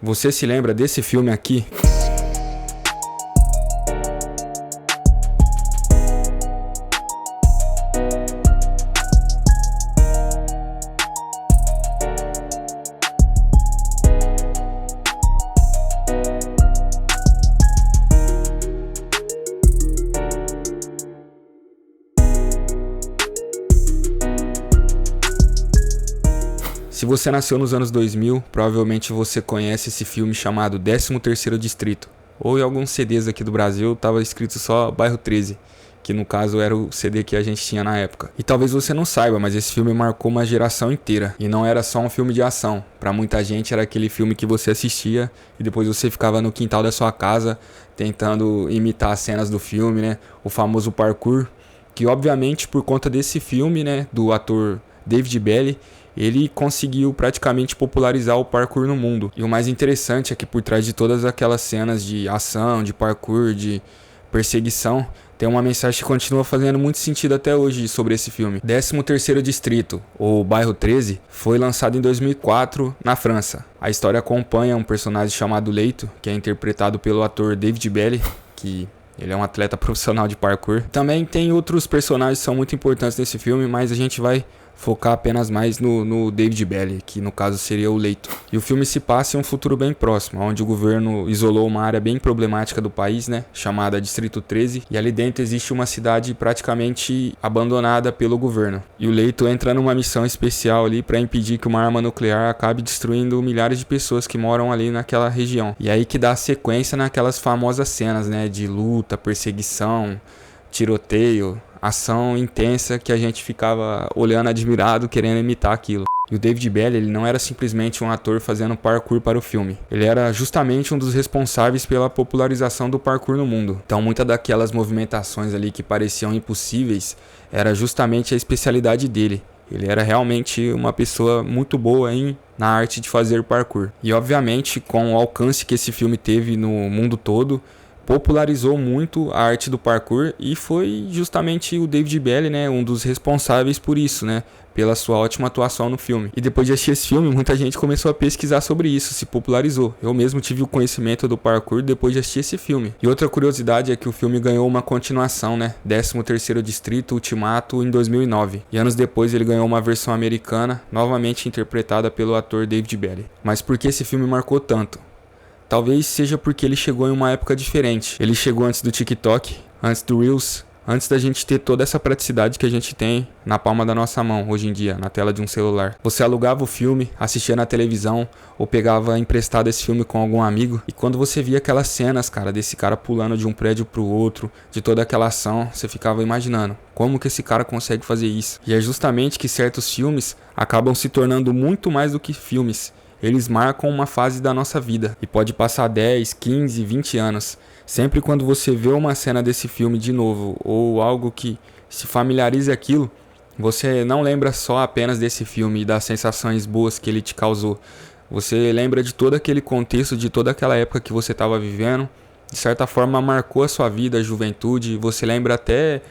Você se lembra desse filme aqui? Se você nasceu nos anos 2000, provavelmente você conhece esse filme chamado 13º Distrito. Ou em alguns CDs aqui do Brasil estava escrito só Bairro 13, que no caso era o CD que a gente tinha na época. E talvez você não saiba, mas esse filme marcou uma geração inteira. E não era só um filme de ação. Para muita gente era aquele filme que você assistia e depois você ficava no quintal da sua casa tentando imitar as cenas do filme, né? O famoso parkour, que obviamente por conta desse filme, né, do ator David Belly, ele conseguiu praticamente popularizar o parkour no mundo. E o mais interessante é que por trás de todas aquelas cenas de ação, de parkour, de perseguição, tem uma mensagem que continua fazendo muito sentido até hoje sobre esse filme. 13º Distrito, ou Bairro 13, foi lançado em 2004 na França. A história acompanha um personagem chamado Leito, que é interpretado pelo ator David Belly, que ele é um atleta profissional de parkour. Também tem outros personagens que são muito importantes nesse filme, mas a gente vai focar apenas mais no David Belly, que no caso seria o Leito. E o filme se passa em um futuro bem próximo, onde o governo isolou uma área bem problemática do país, né, chamada Distrito 13, e ali dentro existe uma cidade praticamente abandonada pelo governo. E o Leito entra numa missão especial ali para impedir que uma arma nuclear acabe destruindo milhares de pessoas que moram ali naquela região. E aí que dá sequência naquelas famosas cenas, né, de luta, perseguição, tiroteio, ação intensa que a gente ficava olhando admirado, querendo imitar aquilo. E o David Belly, ele não era simplesmente um ator fazendo parkour para o filme. Ele era justamente um dos responsáveis pela popularização do parkour no mundo. Então muitas daquelas movimentações ali que pareciam impossíveis era justamente a especialidade dele. Ele era realmente uma pessoa muito boa na arte de fazer parkour. E obviamente com o alcance que esse filme teve no mundo todo, popularizou muito a arte do parkour e foi justamente o David Belly, né, um dos responsáveis por isso, né, pela sua ótima atuação no filme. E depois de assistir esse filme, muita gente começou a pesquisar sobre isso, se popularizou. Eu mesmo tive o conhecimento do parkour depois de assistir esse filme. E outra curiosidade é que o filme ganhou uma continuação, né, 13º Distrito Ultimato, em 2009. E anos depois ele ganhou uma versão americana, novamente interpretada pelo ator David Belly. Mas por que esse filme marcou tanto? Talvez seja porque ele chegou em uma época diferente. Ele chegou antes do TikTok, antes do Reels, antes da gente ter toda essa praticidade que a gente tem na palma da nossa mão hoje em dia, na tela de um celular. Você alugava o filme, assistia na televisão ou pegava emprestado esse filme com algum amigo. E quando você via aquelas cenas, cara, desse cara pulando de um prédio pro outro, de toda aquela ação, você ficava imaginando como que esse cara consegue fazer isso. E é justamente que certos filmes acabam se tornando muito mais do que filmes. Eles marcam uma fase da nossa vida e pode passar 10, 15, 20 anos. Sempre quando você vê uma cena desse filme de novo ou algo que se familiarize aquilo, você não lembra só apenas desse filme e das sensações boas que ele te causou. Você lembra de todo aquele contexto, de toda aquela época que você estava vivendo. De certa forma marcou a sua vida, a juventude. Você lembra até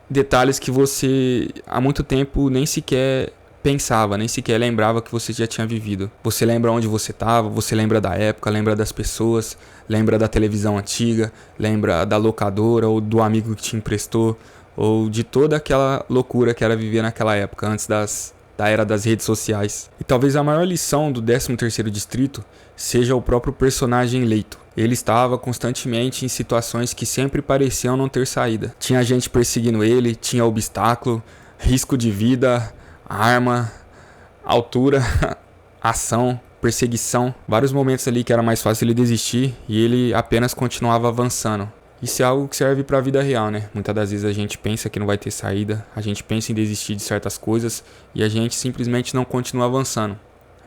detalhes que você há muito tempo nem sequer pensava, nem sequer lembrava que você já tinha vivido. Você lembra onde você estava, você lembra da época, lembra das pessoas, lembra da televisão antiga, lembra da locadora ou do amigo que te emprestou, ou de toda aquela loucura que era viver naquela época, antes da era das redes sociais. E talvez a maior lição do 13º Distrito seja o próprio personagem Leito. Ele estava constantemente em situações que sempre pareciam não ter saída. Tinha gente perseguindo ele, tinha obstáculo, risco de vida, arma, altura, ação, perseguição, vários momentos ali que era mais fácil ele desistir e ele apenas continuava avançando. Isso é algo que serve para a vida real, né? Muitas das vezes a gente pensa que não vai ter saída, a gente pensa em desistir de certas coisas e a gente simplesmente não continua avançando.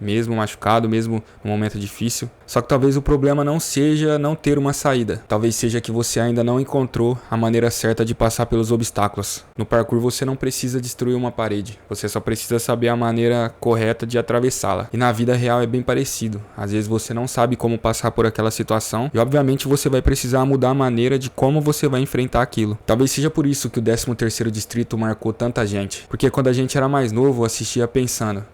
Mesmo machucado, mesmo num momento difícil. Só que talvez o problema não seja não ter uma saída. Talvez seja que você ainda não encontrou a maneira certa de passar pelos obstáculos. No parkour você não precisa destruir uma parede. Você só precisa saber a maneira correta de atravessá-la. E na vida real é bem parecido. Às vezes você não sabe como passar por aquela situação. E obviamente você vai precisar mudar a maneira de como você vai enfrentar aquilo. Talvez seja por isso que o 13º Distrito marcou tanta gente. Porque quando a gente era mais novo, assistia pensando: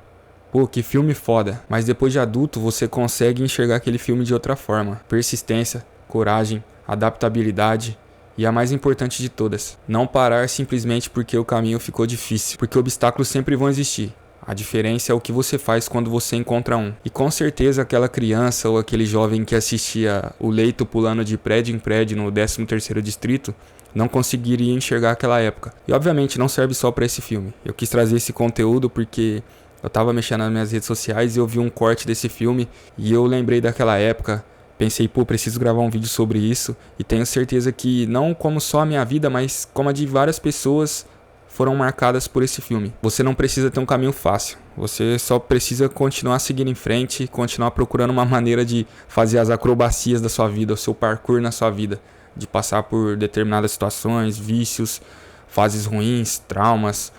Pô, que filme foda. Mas depois de adulto, você consegue enxergar aquele filme de outra forma. Persistência, coragem, adaptabilidade e a mais importante de todas, não parar simplesmente porque o caminho ficou difícil, porque obstáculos sempre vão existir. A diferença é o que você faz quando você encontra um. E com certeza aquela criança ou aquele jovem que assistia o Leito pulando de prédio em prédio no 13º distrito não conseguiria enxergar aquela época. E obviamente não serve só para esse filme. Eu quis trazer esse conteúdo porque eu tava mexendo nas minhas redes sociais e eu vi um corte desse filme e eu lembrei daquela época. Pensei, pô, preciso gravar um vídeo sobre isso. E tenho certeza que não como só a minha vida, mas como a de várias pessoas foram marcadas por esse filme. Você não precisa ter um caminho fácil. Você só precisa continuar seguindo em frente, continuar procurando uma maneira de fazer as acrobacias da sua vida, o seu parkour na sua vida. De passar por determinadas situações, vícios, fases ruins, traumas.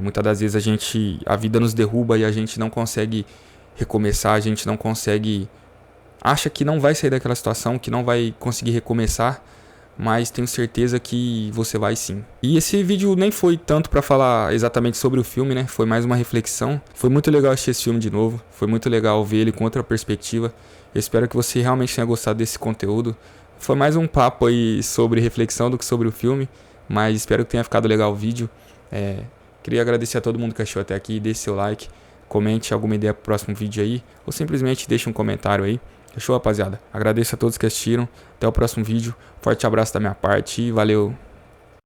Muitas das vezes a vida nos derruba e a gente não consegue recomeçar, a gente não consegue... Acha que não vai sair daquela situação, que não vai conseguir recomeçar, mas tenho certeza que você vai sim. E esse vídeo nem foi tanto para falar exatamente sobre o filme, né? Foi mais uma reflexão. Foi muito legal assistir esse filme de novo, foi muito legal ver ele com outra perspectiva. Eu espero que você realmente tenha gostado desse conteúdo. Foi mais um papo aí sobre reflexão do que sobre o filme, mas espero que tenha ficado legal o vídeo. Queria agradecer a todo mundo que assistiu até aqui, deixe seu like, comente alguma ideia pro próximo vídeo aí, ou simplesmente deixe um comentário aí. Fechou, rapaziada? Agradeço a todos que assistiram. Até o próximo vídeo. Forte abraço da minha parte e valeu!